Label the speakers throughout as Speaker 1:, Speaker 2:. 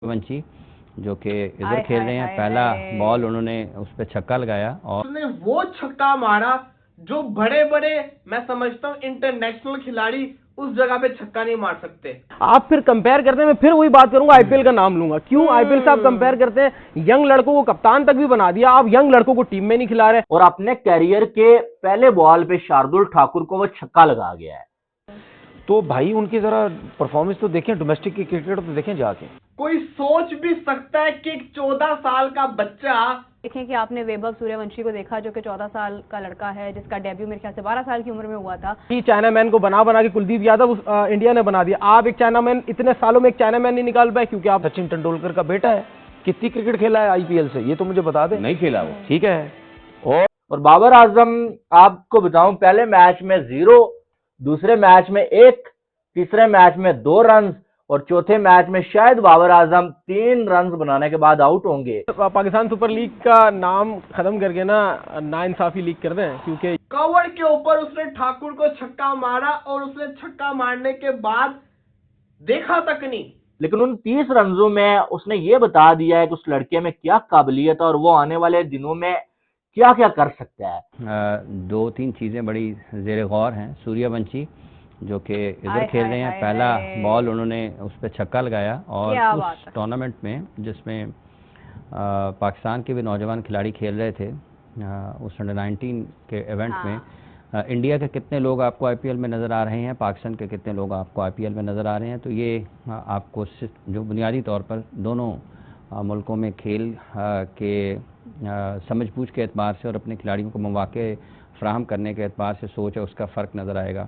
Speaker 1: वंशी जो कि इधर खेल रहे हैं। पहला बॉल उन्होंने उस पर छक्का लगाया और
Speaker 2: उसने वो छक्का मारा जो बड़े बड़े, मैं समझता हूँ इंटरनेशनल खिलाड़ी उस जगह पे छक्का नहीं मार सकते।
Speaker 3: आप फिर कंपेयर करते हैं, मैं फिर वही बात करूंगा, आईपीएल का नाम लूंगा। क्यों आईपीएल से आप कंपेयर करते हैं? यंग लड़कों को कप्तान तक भी बना दिया, आप यंग लड़कों को टीम में नहीं खिला रहे।
Speaker 4: और अपने कैरियर के पहले बॉल पे शार्दुल ठाकुर को वो छक्का लगा गया है।
Speaker 5: तो भाई उनकी जरा परफॉर्मेंस तो देखें, डोमेस्टिक क्रिकेट तो देखें जाके।
Speaker 2: कोई सोच भी सकता है कि एक 14 साल का बच्चा,
Speaker 6: देखें कि आपने वैभव सूर्यवंशी को देखा जो कि 14 साल का लड़का है, जिसका डेब्यू मेरे ख्याल से 12 साल की उम्र में हुआ था।
Speaker 3: चाइना मैन को बना के कुलदीप यादव इंडिया ने बना दिया। आप एक चाइना मैन, इतने सालों में एक चाइना मैन नहीं निकाल पाए क्योंकि आप
Speaker 5: सचिन तेंदुलकर का बेटा है। कितनी क्रिकेट खेला है आईपीएल से, ये तो मुझे बता दे।
Speaker 1: नहीं खेला वो,
Speaker 5: ठीक है।
Speaker 4: और बाबर आजम, आपको बताऊं, पहले मैच में 0, दूसरे मैच में 1, तीसरे मैच में 2 रन और चौथे मैच में शायद बाबर आजम 3 रन बनाने के बाद आउट होंगे।
Speaker 3: पाकिस्तान सुपर लीग का नाम खत्म करके ना नाइंसाफी लीग कर दें, क्योंकि
Speaker 2: कवर के ऊपर उसने ठाकुर को छक्का मारा और उसने छक्का मारने के बाद देखा तक नहीं।
Speaker 4: लेकिन उन 30 रनों में उसने ये बता दिया है कि उस लड़के में क्या काबिलियत है और वो आने वाले दिनों में क्या क्या कर सकता है।
Speaker 1: 2-3 चीज़ें बड़ी ज़ेर गौर हैं। सूर्यवंशी जो कि इधर खेल रहे हैं। पहला बॉल उन्होंने उस पर छक्का लगाया और उस टूर्नामेंट में जिसमें पाकिस्तान के भी नौजवान खिलाड़ी खेल रहे थे, उस अंडर-19 के इवेंट में इंडिया के कितने लोग आपको आईपीएल में नज़र आ रहे हैं, पाकिस्तान के कितने लोग आपको आईपीएल में नज़र आ रहे हैं, तो ये आपको जो बुनियादी तौर पर दोनों मुल्कों में खेल के समझ-बूझ के एतबार से और अपने खिलाड़ियों को मौके फ्राहम करने के एतबार से सोच है, उसका फ़र्क नज़र आएगा।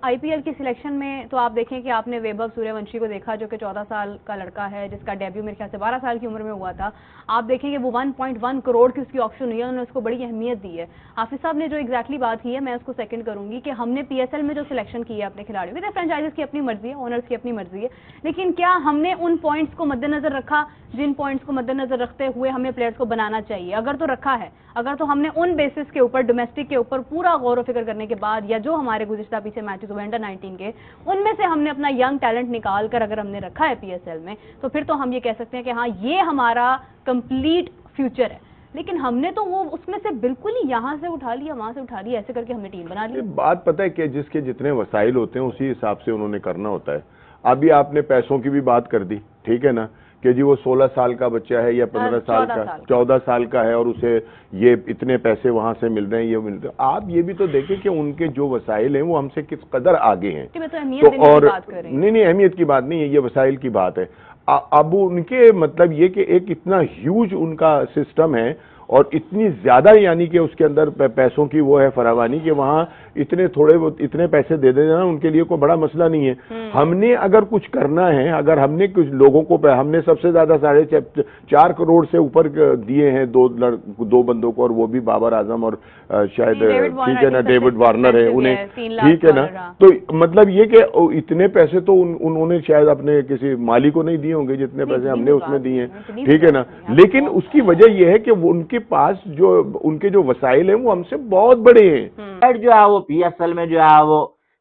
Speaker 6: आईपीएल की सिलेक्शन में तो आप देखें कि आपने वैभव सूर्यवंशी को देखा जो कि 14 साल का लड़का है, जिसका डेब्यू मेरे ख्याल से 12 साल की उम्र में हुआ था। आप देखेंगे वो 1.1 करोड़ की उसकी ऑप्शन हुई है, उन्होंने उसको बड़ी अहमियत दी है। हाफिज साहब ने जो एग्जैक्टली बात की है, मैं उसको सेकंड करूंगी कि हमने पीएसएल में जो सिलेक्शन की है अपने खिलाड़ियों की, फ्रेंचाइजीज की अपनी मर्जी है, ओनर्स की अपनी मर्जी है, लेकिन क्या हमने उन पॉइंट्स को मद्देनजर रखा जिन पॉइंट्स को मद्देनजर रखते हुए हमें प्लेयर्स को बनाना चाहिए? अगर तो रखा है, अगर तो हमने उन बेसिस के ऊपर, डोमेस्टिक के ऊपर पूरा गौर फिक्र करने के बाद, या जो हमारे गुज़िश्ता पीछे मैचेस हुए अंडर-19 के, उनमें से हमने अपना यंग टैलेंट निकाल कर अगर हमने रखा है पीएसएल में, तो फिर तो हम ये कह सकते हैं कि हाँ, ये हमारा कंप्लीट फ्यूचर है। लेकिन हमने तो वो उसमें से बिल्कुल ही यहाँ से उठा लिया, वहां से उठा लिया, ऐसे करके हमने टीम बना ली।
Speaker 7: बात पता है कि जिसके जितने वसाइल होते हैं उसी हिसाब से उन्होंने करना होता है। अभी आपने पैसों की भी बात कर दी, ठीक है ना, कि जी वो 16 साल का बच्चा है या 15 साल का, 14 साल का है और उसे ये इतने पैसे वहां से मिल रहे हैं, ये मिल रहे हैं। आप ये भी तो देखें कि उनके जो वसाइल हैं वो हमसे किस कदर आगे हैं।
Speaker 6: तो और
Speaker 7: नहीं, अहमियत की बात नहीं है, ये वसाइल की बात है। अब उनके मतलब ये कि एक इतना ह्यूज उनका सिस्टम है और इतनी ज्यादा, यानी कि उसके अंदर पैसों की वो है फरावानी कि वहां इतने पैसे दे देना उनके लिए कोई बड़ा मसला नहीं है। हमने अगर कुछ करना है, अगर हमने कुछ लोगों को, हमने सबसे ज्यादा 4.5 करोड़ से ऊपर दिए हैं दो बंदों को, और वो भी बाबर आजम और शायद ठीक है ना, डेविड वार्नर है उन्हें, ठीक है ना। तो मतलब ये कि इतने पैसे तो उन्होंने शायद अपने किसी माली को नहीं दिए होंगे जितने पैसे हमने उसमें दिए हैं, ठीक है ना। लेकिन उसकी वजह यह है कि उनके पास जो उनके जो वसाइल हैं वो हमसे बहुत बड़े हैं।
Speaker 4: जो है वो पीएसएल में जो है वो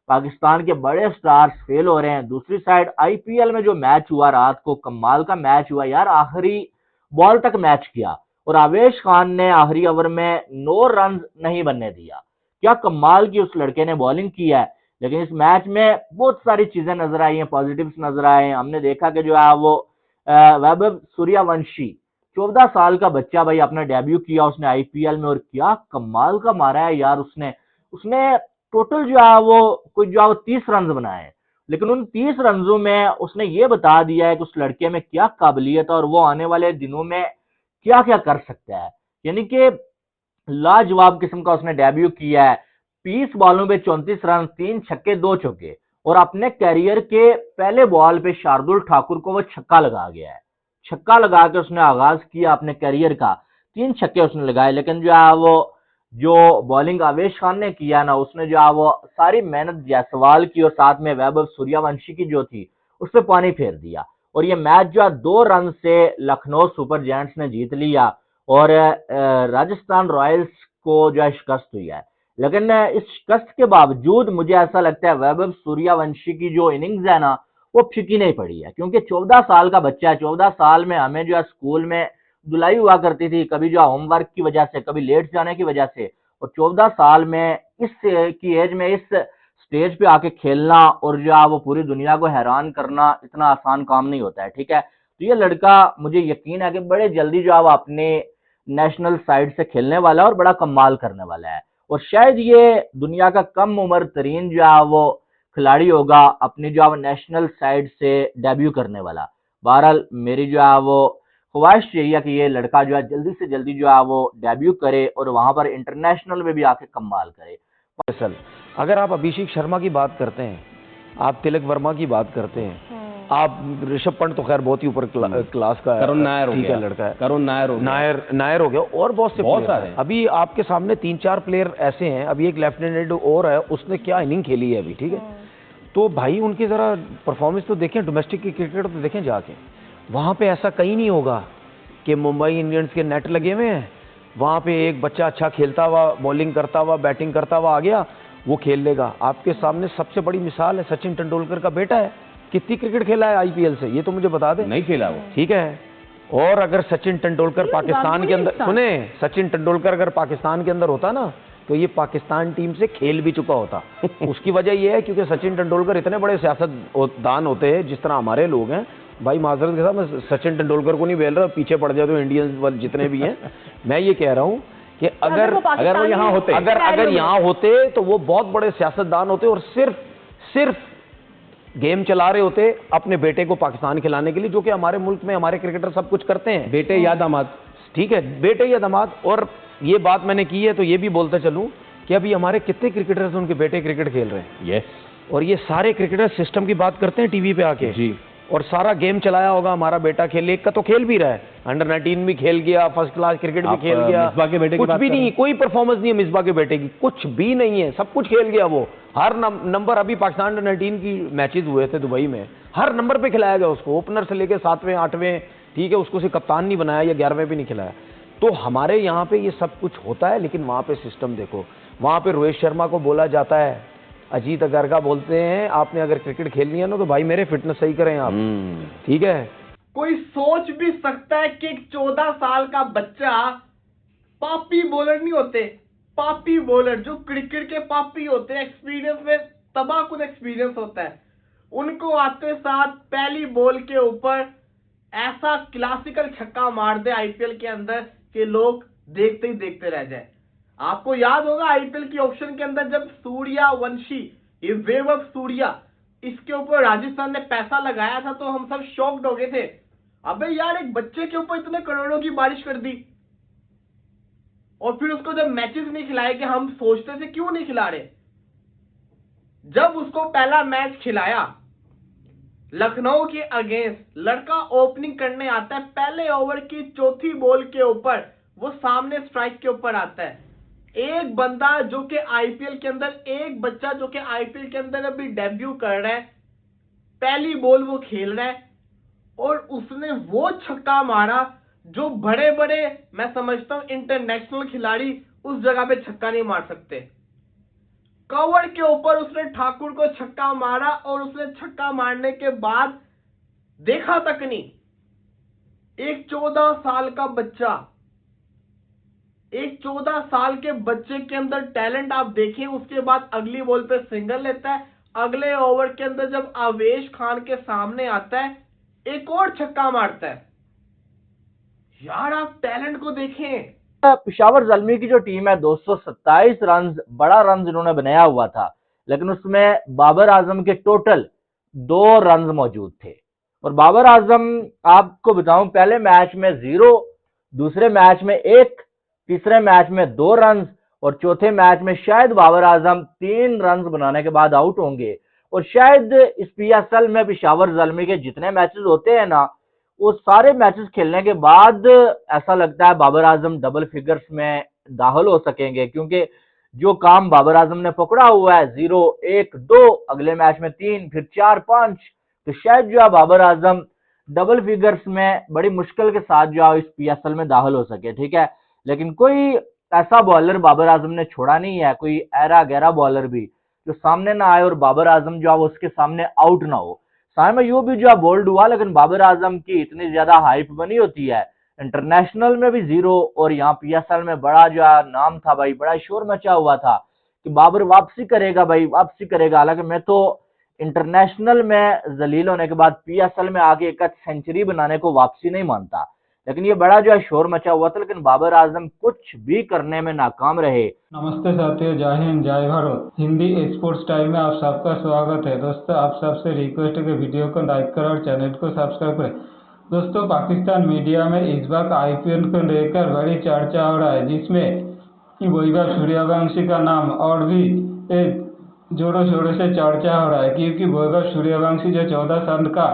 Speaker 4: पाकिस्तान के बड़े स्टार्स फेल हो रहे हैं। दूसरी साइड आईपीएल में जो मैच हुआ रात को, कमाल का मैच हुआ यार, आखिरी बॉल तक मैच किया और आवेश खान ने आखिरी ओवर में 9 रन नहीं बनने दिया। क्या कमाल की उस लड़के ने बॉलिंग की है। लेकिन इस मैच में बहुत सारी चीजें नजर आई हैं, पॉजिटिव्स नजर आए हैं। हमने देखा कि जो है वो वैभव सूर्यवंशी 14 साल का बच्चा भाई, अपना डेब्यू किया उसने आईपीएल में और क्या कमाल का मारा है यार। उसने टोटल जो है वो कोई जो है वो 30 रन बनाए हैं। लेकिन उन 30 रनों में उसने ये बता दिया है कि उस लड़के में क्या काबिलियत है और वो आने वाले दिनों में क्या क्या कर सकता है। यानी कि लाजवाब किस्म का उसने डेब्यू किया है। 20 बॉलों पे 34 रन, 3 छक्के 2 चौके, और अपने कैरियर के पहले बॉल पे शार्दुल ठाकुर को वो छक्का लगा गया है। छक्का लगा के उसने आगाज किया अपने कैरियर का, 3 छक्के उसने लगाए। लेकिन जो है वो जो बॉलिंग आवेश खान ने किया ना, उसने जो है वो सारी मेहनत जायसवाल की और साथ में वैभव सूर्यवंशी की जो थी उस पर पानी फेर दिया। और ये मैच जो है 2 रन से लखनऊ सुपर जायंट्स ने जीत लिया और राजस्थान रॉयल्स को जो है शिकस्त हुई है। लेकिन इस शिकस्त के बावजूद मुझे ऐसा लगता है वैभव सूर्यवंशी की जो इनिंग्स है ना, वो फीकी नहीं पड़ी है, क्योंकि 14 साल का बच्चा है। 14 साल में हमें जो है स्कूल में धुलाई हुआ करती थी, कभी जो है होमवर्क की वजह से, कभी लेट जाने की वजह से, और 14 साल में इस की एज में इस स्टेज पे आके खेलना और जो है वो पूरी दुनिया को हैरान करना इतना आसान काम नहीं होता है, ठीक है। तो ये लड़का मुझे यकीन है कि बड़े जल्दी जो है वो अपने नेशनल साइड से खेलने वाला है और बड़ा कमाल करने वाला है, और शायद ये दुनिया का कम उम्र तरीन जो है वो खिलाड़ी होगा अपनी जो है नेशनल साइड से डेब्यू करने वाला। बहरहाल मेरी जो है वो ख्वाहिश यही है कि ये लड़का जो है जल्दी से जल्दी जो है वो डेब्यू करे और वहां पर इंटरनेशनल में भी आके कमाल करे।
Speaker 5: असल अगर आप अभिषेक शर्मा की बात करते हैं, आप तिलक वर्मा की बात करते हैं, आप ऋषभ पंत तो खैर बहुत ही ऊपर क्लास का
Speaker 1: करुण नायर हो
Speaker 5: ठीक
Speaker 1: गया,
Speaker 5: है लड़का है,
Speaker 1: करुण नायर हो गया,
Speaker 5: नायर हो गया, और बहुत से
Speaker 1: बहुत
Speaker 5: प्लेयर
Speaker 1: सारे
Speaker 5: हैं। अभी आपके सामने 3-4 प्लेयर ऐसे हैं, अभी एक लेफ्टिनेंट और है, उसने क्या इनिंग खेली है अभी, ठीक है। तो भाई उनकी जरा परफॉर्मेंस तो देखें, डोमेस्टिक की क्रिकेट तो देखें जाके, वहां पे ऐसा कहीं नहीं होगा कि मुंबई इंडियंस के नेट लगे हुए हैं, वहां पे एक बच्चा अच्छा खेलता हुआ, बॉलिंग करता हुआ, बैटिंग करता हुआ आ गया, वो खेल लेगा। आपके सामने सबसे बड़ी मिसाल है सचिन तेंदुलकर का बेटा है, कितनी क्रिकेट खेला है आईपीएल से, ये तो मुझे बता दे।
Speaker 1: नहीं खेला वो,
Speaker 5: ठीक है। और अगर सचिन तेंदुलकर पाकिस्तान के अंदर, सुने, सचिन तेंदुलकर अगर पाकिस्तान के अंदर होता ना, तो ये पाकिस्तान टीम से खेल भी चुका होता। उसकी वजह ये है क्योंकि सचिन तेंदुलकर इतने बड़े सियासतदान होते हैं, जिस तरह हमारे लोग हैं। भाई माजरत के साथ मैं सचिन तेंदुलकर को नहीं बोल रहा, पीछे पड़ जाए तो इंडियंस जितने भी हैं, मैं ये कह रहा हूं कि अगर
Speaker 1: वो यहाँ होते,
Speaker 5: अगर यहाँ होते तो वो बहुत बड़े सियासतदान होते और सिर्फ गेम चला रहे होते अपने बेटे को पाकिस्तान खिलाने के लिए, जो कि हमारे मुल्क में हमारे क्रिकेटर सब कुछ करते हैं,
Speaker 1: बेटे या दामाद,
Speaker 5: ठीक है, बेटे या दामाद। और ये बात मैंने की है तो ये भी बोलता चलूं कि अभी हमारे कितने क्रिकेटर्स उनके बेटे क्रिकेट खेल रहे हैं।
Speaker 1: यस,
Speaker 5: और ये सारे क्रिकेटर सिस्टम की बात करते हैं टीवी पे आके
Speaker 1: जी,
Speaker 5: और सारा गेम चलाया होगा हमारा बेटा, खेल एक का तो खेल भी रहा है, अंडर 19 भी खेल गया, फर्स्ट क्लास क्रिकेट भी खेल गया,
Speaker 1: मिसबा के बेटे की
Speaker 5: कुछ
Speaker 1: बात
Speaker 5: भी
Speaker 1: कर
Speaker 5: नहीं, कोई परफॉर्मेंस नहीं है मिसबा के बेटे की, कुछ भी नहीं है, सब कुछ खेल गया वो। हर नंबर, अभी पाकिस्तान अंडर 19 की मैचेस हुए थे दुबई में, हर नंबर पे खिलाया गया उसको, ओपनर से लेकर 7वें 8वें, ठीक है, उसको से कप्तान नहीं बनाया या 11वें भी नहीं खिलाया। तो हमारे यहाँ पे ये सब कुछ होता है, लेकिन वहां पे सिस्टम देखो, वहां पे रोहित शर्मा को बोला जाता है, अजीत अगरगा बोलते हैं आपने अगर क्रिकेट खेलनी है ना तो भाई मेरे फिटनेस सही करें आप, ठीक है।
Speaker 2: कोई सोच भी सकता है कि एक 14 साल का बच्चा, पापी बॉलर नहीं होते, पापी बॉलर जो क्रिकेट के पापी होते हैं, एक्सपीरियंस में तबाहकुन एक्सपीरियंस होता है, उनको आते साथ पहली बॉल के ऊपर ऐसा क्लासिकल छक्का मार दे आईपीएल के अंदर कि लोग देखते ही देखते रह जाए। आपको याद होगा आईपीएल की ऑप्शन के अंदर जब सूर्यवंशी, ये वैभव सूर्या, इसके ऊपर राजस्थान ने पैसा लगाया था तो हम सब शॉक्ड हो गए थे, अबे यार एक बच्चे के ऊपर इतने करोड़ों की बारिश कर दी, और फिर उसको जब मैचेस नहीं खिलाए कि हम सोचते थे क्यों नहीं खिला रहे। जब उसको पहला मैच खिलाया लखनऊ के अगेंस्ट, लड़का ओपनिंग करने आता है, पहले ओवर की चौथी बॉल के ऊपर वो सामने स्ट्राइक के ऊपर आता है। एक बंदा जो कि आईपीएल के अंदर, एक बच्चा जो कि आईपीएल के अंदर अभी डेब्यू कर रहा है, पहली बॉल वो खेल रहा है और उसने वो छक्का मारा जो बड़े बड़े, मैं समझता हूं इंटरनेशनल खिलाड़ी उस जगह पे छक्का नहीं मार सकते। कवर के ऊपर उसने ठाकुर को छक्का मारा और उसने छक्का मारने के बाद देखा तक नहीं। एक 14 साल का बच्चा, एक 14 साल के बच्चे के अंदर टैलेंट आप देखें, उसके बाद अगली बॉल पे सिंगल लेता है, अगले ओवर के अंदर जब आवेश खान के सामने आता है एक और छक्का मारता है। यार आप टैलेंट को देखें।
Speaker 4: पेशावर ज़ल्मी की जो टीम है 227 रन, बड़ा रन इन्होंने बनाया हुआ था, लेकिन उसमें बाबर आजम के टोटल 2 रन मौजूद थे। और बाबर आजम आपको बताऊं, पहले मैच में 0, दूसरे मैच में 1, तीसरे मैच में 2 रन और चौथे मैच में शायद बाबर आजम 3 रन बनाने के बाद आउट होंगे। और शायद इस पीएसएल में पेशावर ज़ल्मी के जितने मैचेस होते हैं ना, वो सारे मैचेस खेलने के बाद ऐसा लगता है बाबर आजम डबल फिगर्स में दाखिल हो सकेंगे, क्योंकि जो काम बाबर आजम ने पकड़ा हुआ है 0, 1, 2, अगले मैच में 3, फिर 4, 5, तो शायद जो है बाबर आजम डबल फिगर्स में बड़ी मुश्किल के साथ जो है इस पीएसएल में दाखिल हो सके, ठीक है। लेकिन कोई ऐसा बॉलर बाबर आजम ने छोड़ा नहीं है, कोई ऐरा गहरा बॉलर भी जो सामने ना आए और बाबर आजम जो है उसके सामने आउट ना हो। साइम अयूब भी जो है बोल्ड हुआ, लेकिन बाबर आजम की इतनी ज्यादा हाइप बनी होती है, इंटरनेशनल में भी जीरो और यहाँ पीएसएल में बड़ा जो है नाम था भाई, बड़ा शोर मचा हुआ था कि बाबर वापसी करेगा भाई, वापसी करेगा। हालांकि मैं तो इंटरनेशनल में जलील होने के बाद पीएसएल में आगे एक सेंचुरी बनाने को वापसी नहीं मानता, लेकिन ये बड़ा जो है शोर मचा हुआ था, लेकिन बाबर आजम कुछ भी करने में नाकाम रहे।
Speaker 8: नमस्ते साथियों, जय हिंद जय भारत। हिंदी स्पोर्ट्स टाइम में आप सबका स्वागत है। दोस्तों, आप सबसे रिक्वेस्ट है कि वीडियो को लाइक करें और चैनल को सब्सक्राइब करें। दोस्तों, पाकिस्तान मीडिया में इस बार आईपीएल को लेकर बड़ी चर्चा हो रहा है, जिसमें वैभव सूर्यवंशी का नाम और भी जोरों शोरों से चर्चा हो रहा है, क्योंकि वैभव सूर्यवंशी जो 14 साल का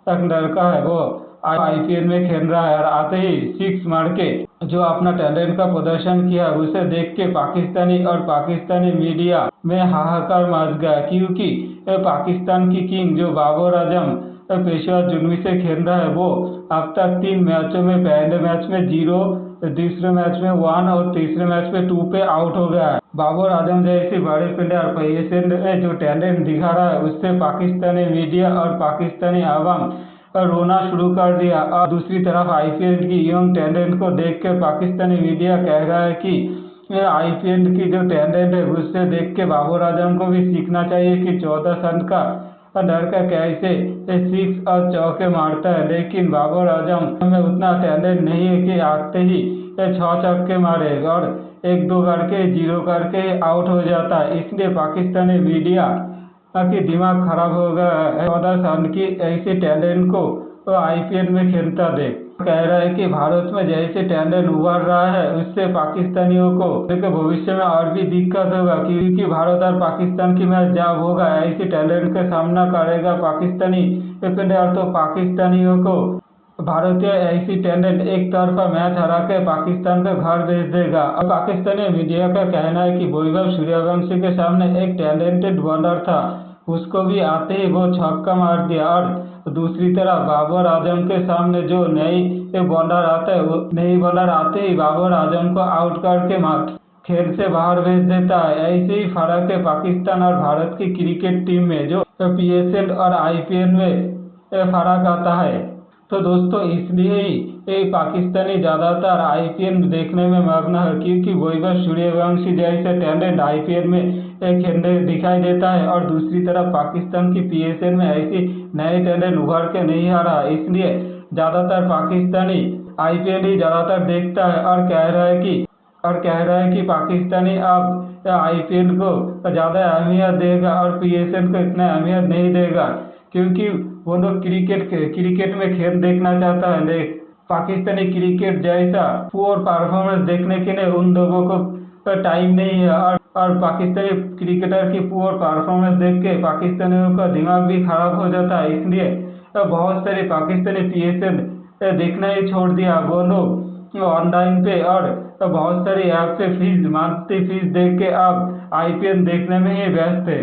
Speaker 8: एक लड़का है, वो आईपीएल में खेल रहा है और आते ही 6 मार के जो अपना टैलेंट का प्रदर्शन किया, उसे देख के पाकिस्तानी मीडिया में हाहाकार मच गया, क्योंकि पाकिस्तान की किंग जो बाबर आजम पेशेवर जुनून से खेल रहा है, वो अब तक 3 मैचों में पहले मैच में 0, दूसरे मैच में 1 और तीसरे मैच में 2 पे आउट हो गया है। बाबर आजम जैसे बड़े प्लेयर पीएसएल जो टैलेंट दिखा रहा है, उससे पाकिस्तानी मीडिया और पाकिस्तानी आवाम रोना शुरू कर दिया। और दूसरी तरफ आईपीएल की यंग टैलेंट को देखकर पाकिस्तानी मीडिया कह रहा है कि आईपीएल की जो टैलेंट है, उससे देख के बाबर आजम को भी सीखना चाहिए कि 14 साल का लड़का कैसे 6 और चौके मारता है। लेकिन बाबर आजम में उतना टैलेंट नहीं है कि आते ही 6 चौके मारे और 1-2 करके 0 करके आउट हो जाता है। इसलिए पाकिस्तानी मीडिया कि दिमाग खराब हो गया है। 14 साल की ऐसे टैलेंट को तो आईपीएल में खेलता देख कह रहा है कि भारत में जैसे टैलेंट उभर रहा है, उससे पाकिस्तानियों को भविष्य में और भी दिक्कत होगा, क्योंकि भारत और पाकिस्तान की मैच जब होगा, ऐसे टैलेंट का सामना करेगा पाकिस्तानी प्लेयर, तो पाकिस्तानियों को भारतीय ऐसी टैलेंट एक तरफा मैच हरा के पाकिस्तान का घर भेज देगा। और पाकिस्तानी मीडिया का कहना है कि वैभव सूर्यवंशी के सामने एक टैलेंटेड बॉलर था, उसको भी आते ही वो छक्का मार दिया। और दूसरी तरफ बाबर आजम के सामने जो नई बॉलर आता है, वो नई बॉलर आते ही बाबर आजम को आउट करके खेल से बाहर भेज देता है। ऐसे ही फर्क है पाकिस्तान और भारत की क्रिकेट टीम में, जो पीएसएल और आईपीएल में फर्क आता है। तो दोस्तों, इसलिए ही पाकिस्तानी ज़्यादातर आईपीएल देखने में मग्न है, क्योंकि वैभव सूर्यवंशी जैसे टैलेंट आईपीएल में खेलने दिखाई देता है, और दूसरी तरफ पाकिस्तान की पीएसएल में ऐसी नए टैलेंट उभर के नहीं आ रहा। इसलिए ज़्यादातर पाकिस्तानी आईपीएल ही ज़्यादातर देखता है और कह रहा है कि पाकिस्तानी अब आईपीएल को ज़्यादा अहमियत देगा और पीएसएल को इतना अहमियत नहीं देगा, क्योंकि वो लोग क्रिकेट में खेल देखना चाहता है। पाकिस्तानी क्रिकेट जैसा पुअर परफॉर्मेंस देखने के लिए उन लोगों को टाइम नहीं है, और पाकिस्तानी क्रिकेटर की पुअर परफॉर्मेंस देख के पाकिस्तानियों का दिमाग भी खराब हो जाता है। इसलिए बहुत सारे पाकिस्तानी पीएसएल देखना ही छोड़ दिया। वो लोग ऑनलाइन पे और बहुत सारी ऐप पे मंथली फीस देख के अब आईपीएल देखने में ही व्यस्त है।